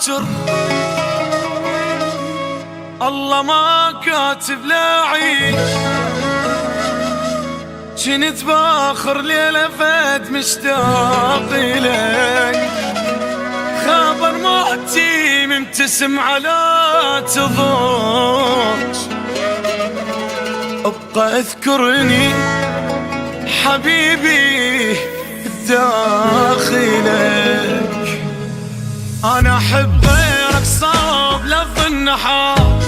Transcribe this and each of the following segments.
باكر الله ما كاتب لا عيش. جنت باخر ليلة فات مشتاق إليك، خبر موتي مبتسم على تضوج. ابقى اذكرني حبيبي داخلك، انا احب غيرك صعب لفظ النحار.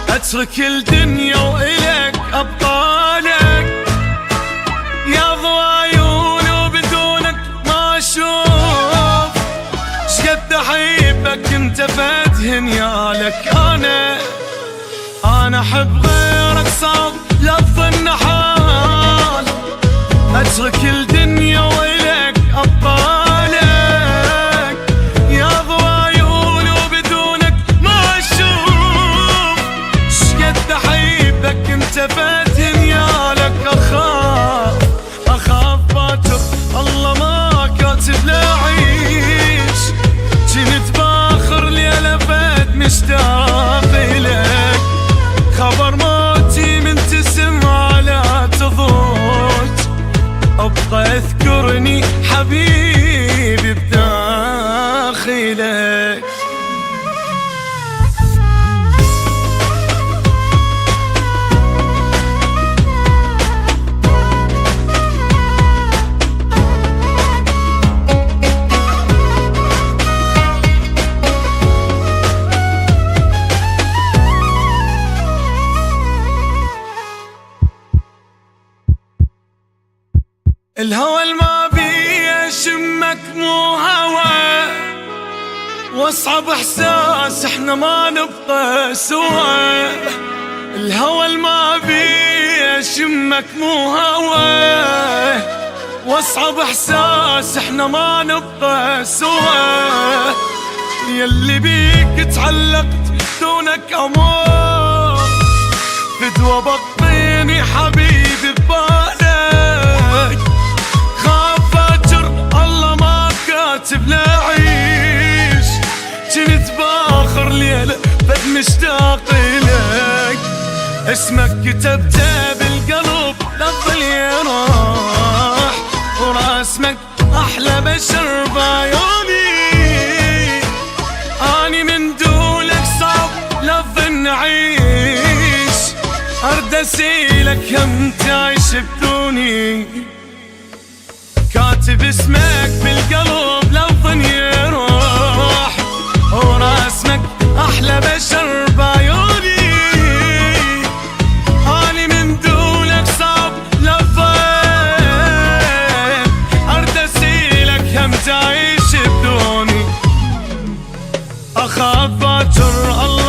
اترك الدنيا والك ابقى لك، يا ضوى عيون وبدونك ما اشوف. شقد احبك انت فاتهن يالك، انا احب غيرك صعب لفظ النحال. اترك الدنيا والك ابقى لك، يا ضوى عيون وبدونك ما اشوف. شقد احبك انت فاتن يالك، اخاف باكر الله ما كاتب لا عيش. جنت باخر ليلة فات مشتاق إليك، خبر موتي منتسم على تضوج. ابقى اذكرني حبيبي بداخلك. الهوى الما بي يشمك مو هوى، واصعب احساس احنا ما نبقى سوا. الهوى الما بي يشمك مو هوى، واصعب احساس احنا ما نبقى سوا. يلي بيك تعلقت دونك امور، فدوى بطيني حبيبي ببالك. كاتب لا عيش، جنت باخر ليلة فد مشتاق إليك. اسمك كتبته بالقلب للظل يراح، وراسمك أحلى بشر بعيوني. أني من دولك صعب لفظ نعيش، أرد أسيلك هم تعيش بدوني. كاتب اسمك بالقلب لفظ يروح، وراسمك احلى بشر بعيوني. اني من دونك صعب لفظ، ارد اسيلك هم تعيش بدوني. اخاف باكر الله